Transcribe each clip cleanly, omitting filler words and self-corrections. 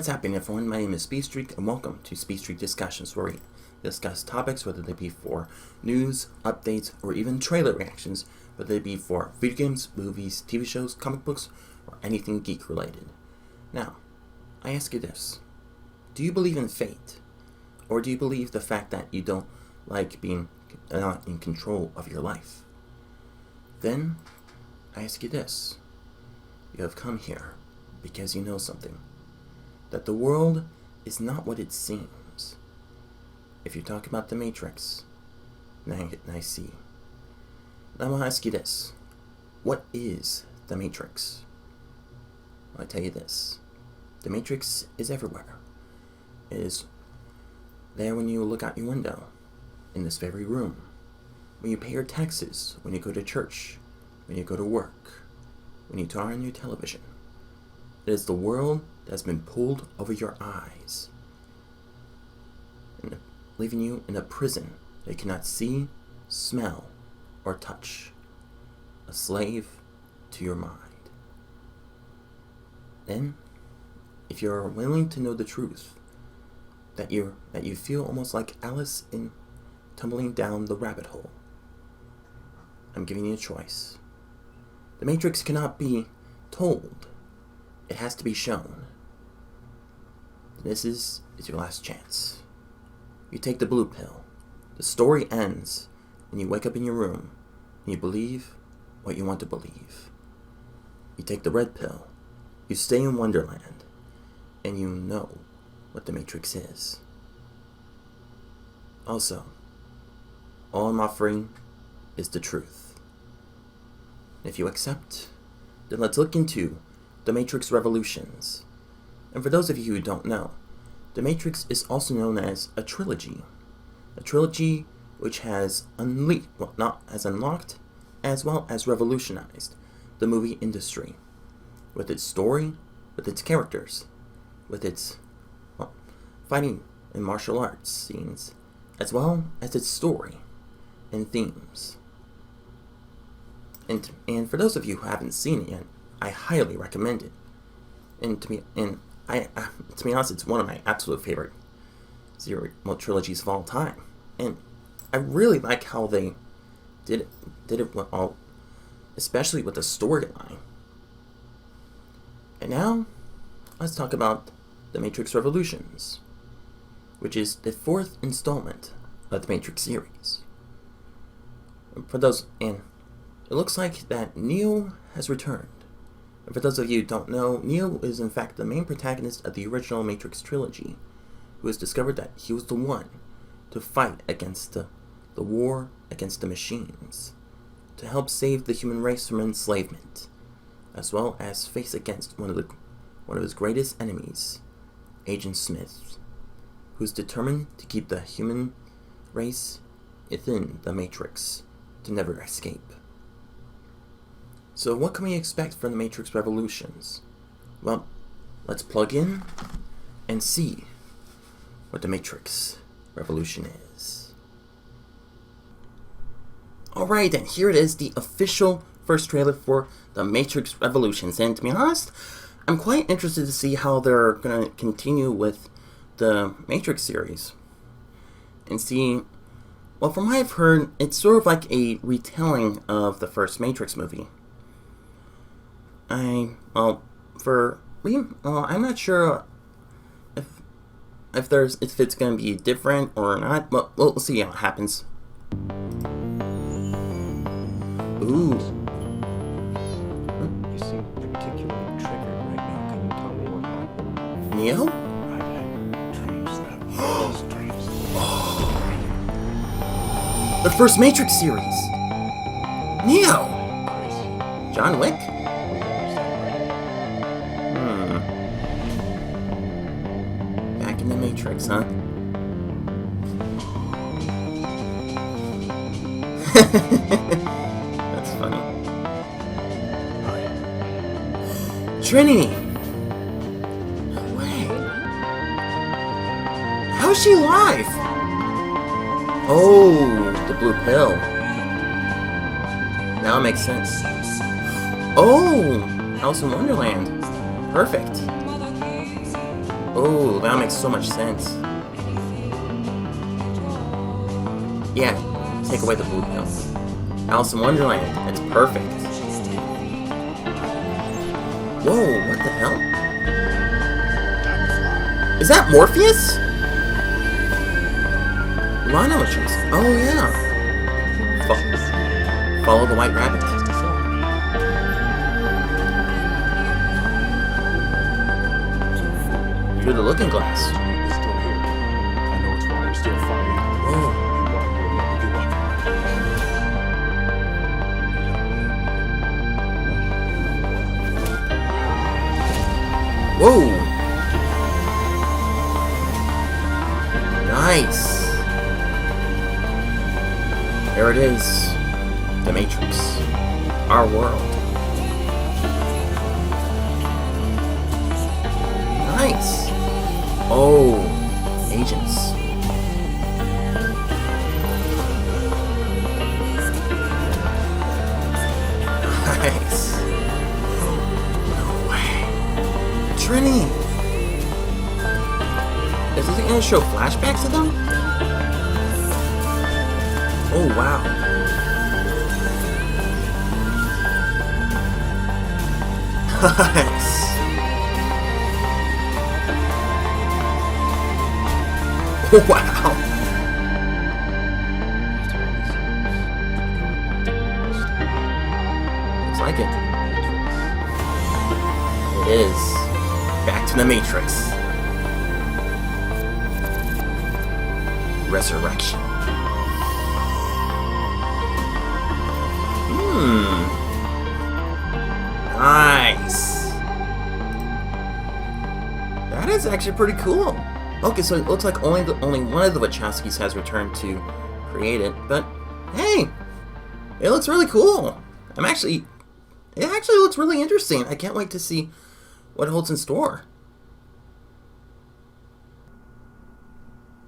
What's happening, everyone? My name is Speedstreak, and welcome to Speedstreak Discussions, where we discuss topics, whether they be for news, updates, or even trailer reactions, whether they be for video games, movies, TV shows, comic books, or anything geek-related. Now, I ask you this. Do you believe in fate? Or do you believe the fact that you don't like being not in control of your life? Then, I ask you this. You have come here because you know something. That the world is not what it seems. If you talk about the Matrix, then I see. Now I want to ask you this. What is the Matrix? Well, I tell you this. The Matrix is everywhere. It is there when you look out your window, in this very room, when you pay your taxes, when you go to church, when you go to work, when you turn on your television. It is the world that has been pulled over your eyes, and leaving you in a prison that you cannot see, smell, or touch. A slave to your mind. Then, if you're willing to know the truth, that you feel almost like Alice in tumbling down the rabbit hole, I'm giving you a choice. The Matrix cannot be told. It has to be shown. This is your last chance. You take the blue pill. The story ends, and you wake up in your room, and you believe what you want to believe. You take the red pill. You stay in Wonderland, and you know what the Matrix is. Also, all I'm offering is the truth. If you accept, then let's look into The Matrix Revolutions. And for those of you who don't know, The Matrix is also known as a trilogy. A trilogy which has unlocked as well as revolutionized the movie industry. With its story, with its characters, with its fighting and martial arts scenes, as well as its story and themes. And for those of you who haven't seen it yet, I highly recommend it. And to be honest, it's one of my absolute favorite trilogies of all time. And I really like how they did it all, especially with the storyline. And now, let's talk about The Matrix Revolutions, which is the 4th installment of the Matrix series. It looks like that Neo has returned. And for those of you who don't know, Neo is in fact the main protagonist of the original Matrix trilogy, who has discovered that he was the one to fight against the war against the machines, to help save the human race from enslavement, as well as face against one of his greatest enemies, Agent Smith, who's determined to keep the human race within the Matrix to never escape. So what can we expect from the Matrix Revolutions? Well, let's plug in and see what the Matrix Revolution is. Alright, and here it is, the official first trailer for the Matrix Revolutions. And to be honest, I'm quite interested to see how they're going to continue with the Matrix series. And see, well, from what I've heard, it's sort of like a retelling of the first Matrix movie. I'm not sure if it's going to be different or not, but we'll see how it happens. Ooh. You seem particularly triggered right now. Can you tell me what happened? Neo? I've had dreams that those dreams. The first Matrix series. Neo. Crazy. John Wick? Back in the Matrix, huh? That's funny. Trinity! No way. How is she alive? Oh, the blue pill. Now it makes sense. Oh, Alice in Wonderland. Perfect. Oh, that makes so much sense. Yeah, take away the blue pill. Alice in Wonderland, it's perfect. Whoa, what the hell? Is that Morpheus? Well, I know what she is. Oh, yeah. Follow the white rabbit. Through the looking glass. It's still here. I know it's wrong. I'm still fighting. Oh. Whoa! Nice! There it is. The Matrix. Our world. Nice! Oh, agents. Nice. No way. Trini! Is this going to show flashbacks of them? Oh, wow. Nice. Wow. Looks like it. It is. Back to the Matrix. Resurrection. Nice. That is actually pretty cool. Okay, so it looks like only one of the Wachowskis has returned to create it, but hey, it looks really cool. It actually looks really interesting. I can't wait to see what it holds in store.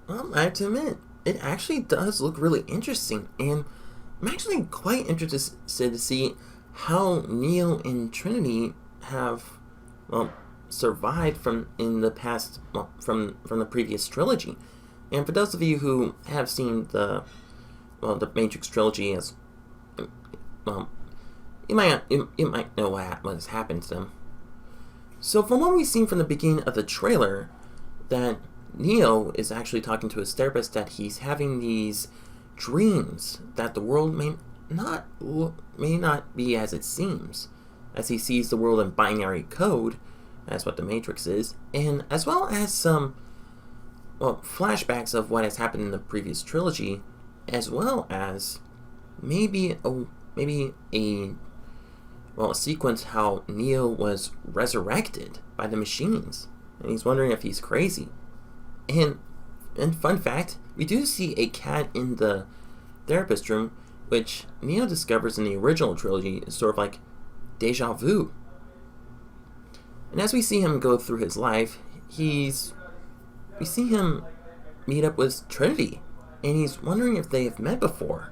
Well, I have to admit, it actually does look really interesting, and I'm actually quite interested to see how Neo and Trinity have, well, survived from in the past, well, from the previous trilogy. And for those of you who have seen the Matrix trilogy, as well, you might know what has happened to them. So from what we've seen from the beginning of the trailer, that Neo is actually talking to his therapist that he's having these dreams that the world may not be as it seems, as he sees the world in binary code. That's what the Matrix is, and as well as some, well, flashbacks of what has happened in the previous trilogy, as well as maybe a sequence how Neo was resurrected by the machines, and he's wondering if he's crazy. And fun fact, we do see a cat in the therapist room, which Neo discovers in the original trilogy is sort of like deja vu. And as we see him go through his life, we see him meet up with Trinity, and he's wondering if they have met before,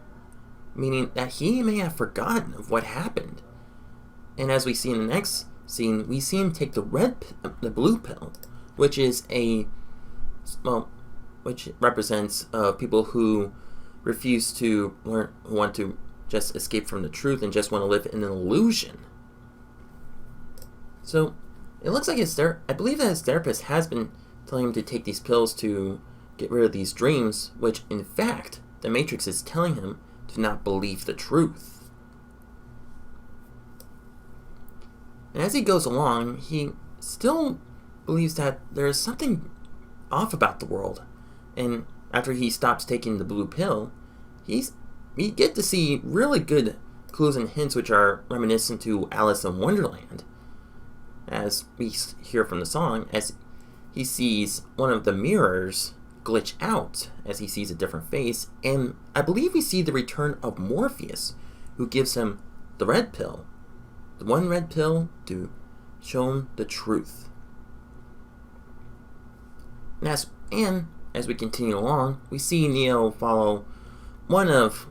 meaning that he may have forgotten of what happened. And as we see in the next scene, we see him take the blue pill, which is which represents people who refuse to learn, who want to just escape from the truth and just want to live in an illusion. So it looks like I believe that his therapist has been telling him to take these pills to get rid of these dreams, which in fact the Matrix is telling him to not believe the truth. And as he goes along, he still believes that there is something off about the world. And after he stops taking the blue pill, we get to see really good clues and hints which are reminiscent to Alice in Wonderland. As we hear from the song, as he sees one of the mirrors glitch out as he sees a different face, and I believe we see the return of Morpheus, who gives him the red pill. The one red pill to show him the truth. And as we continue along, we see Neo follow one of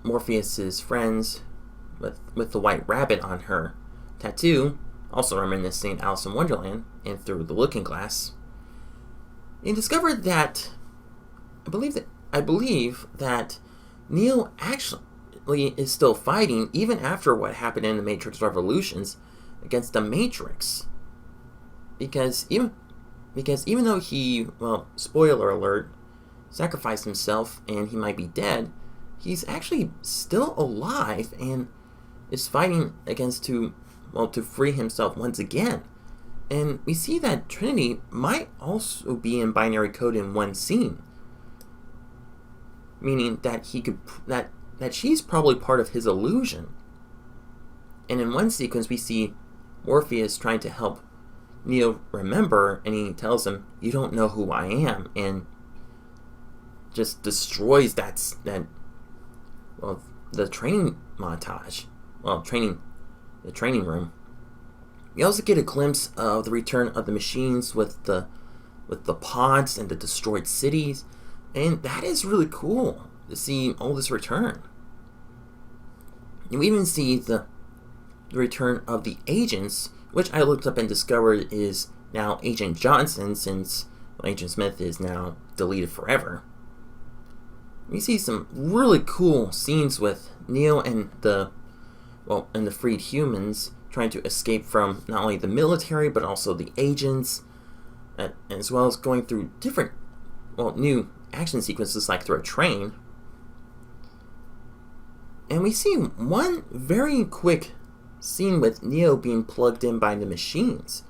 Morpheus's friends with the white rabbit on her tattoo, also reminiscing Alice in Wonderland, and through the looking glass. He discovered that I believe that Neo actually is still fighting even after what happened in the Matrix Revolutions against the Matrix. Because even though he, well, spoiler alert, sacrificed himself and he might be dead, he's actually still alive and is fighting to free himself once again. And we see that Trinity might also be in binary code in one scene, meaning that that she's probably part of his illusion. And in one sequence we see Morpheus trying to help Neo remember, and he tells him, "You don't know who I am," and just destroys the training montage, the training room. You also get a glimpse of the return of the machines with the pods and the destroyed cities, and that is really cool to see all this return. You even see the return of the agents, which I looked up and discovered is now Agent Johnson, since Agent Smith is now deleted forever. We see some really cool scenes with Neo and the freed humans trying to escape from not only the military but also the agents, as well as going through different new action sequences like through a train. And we see one very quick scene with Neo being plugged in by the machines,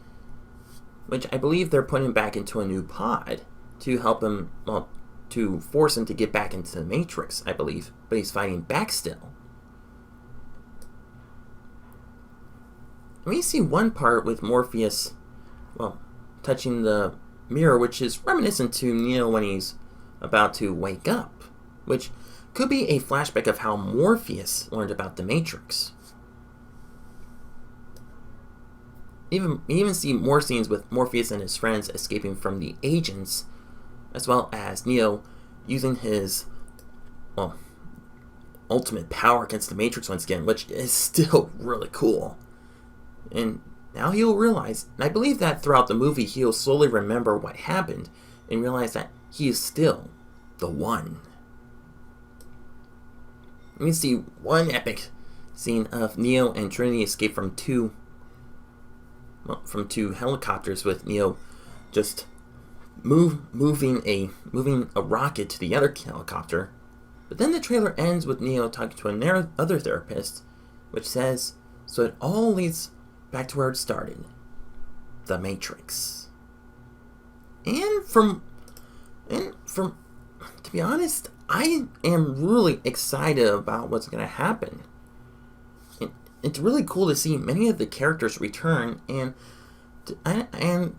which I believe they're putting back into a new pod to help him, to force him to get back into the Matrix, I believe, but he's fighting back still. We see one part with Morpheus, touching the mirror, which is reminiscent to Neo when he's about to wake up, which could be a flashback of how Morpheus learned about the Matrix. We even see more scenes with Morpheus and his friends escaping from the agents, as well as Neo using his ultimate power against the Matrix once again, which is still really cool. And now he'll realize, and I believe that throughout the movie he'll slowly remember what happened and realize that he is still the one. We see one epic scene of Neo and Trinity escape from two helicopters, with Neo just moving a rocket to the other helicopter. But then the trailer ends with Neo talking to another therapist, which says, "So it all leads back to where it started, the Matrix." And from to be honest, I am really excited about what's going to happen. It's really cool to see many of the characters return, and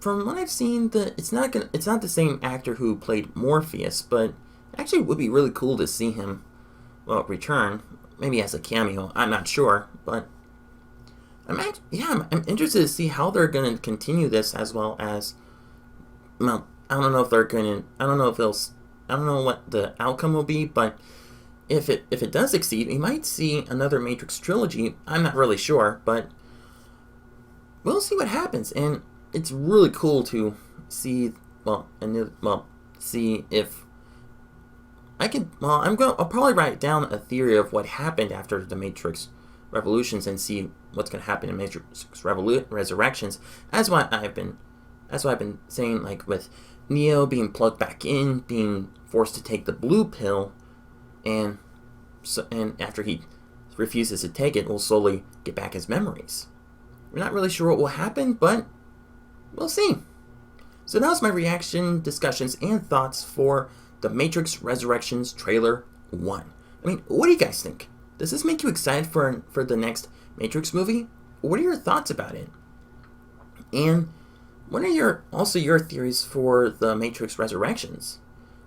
from what I've seen, it's not the same actor who played Morpheus, but actually it would be really cool to see him return, maybe as a cameo. I'm not sure, but I'm interested to see how they're going to continue this, as well as I don't know what the outcome will be, but if it does succeed, we might see another Matrix trilogy. I'm not really sure, but we'll see what happens. And it's really cool to see see if I can. I'll probably write down a theory of what happened after the Matrix Revolutions and see what's going to happen in Matrix Resurrections. As what I've been saying, like with Neo being plugged back in, being forced to take the blue pill, and after he refuses to take it, will slowly get back his memories. We're not really sure what will happen, but we'll see. So that was my reaction, discussions, and thoughts for the Matrix Resurrections Trailer 1. I mean, what do you guys think? Does this make you excited for the next Matrix movie? What are your thoughts about it? And what are your theories for the Matrix Resurrections?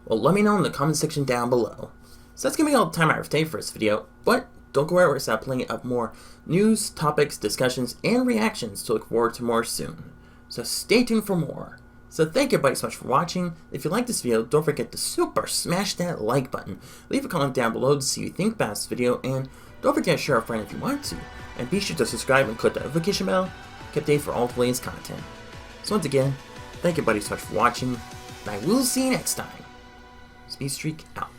Well, let me know in the comment section down below. So that's going to be all the time I have today for this video, but don't go anywhere, I have plenty of more news, topics, discussions, and reactions to look forward to more soon. So stay tuned for more. So thank you everybody so much for watching. If you like this video, don't forget to super smash that like button. Leave a comment down below to see what you think about this video, and don't forget to share a friend if you want to. And be sure to subscribe and click the notification bell to get updated for all the latest content. So once again, thank you everybody so much for watching, I will see you next time. Speedstreak out.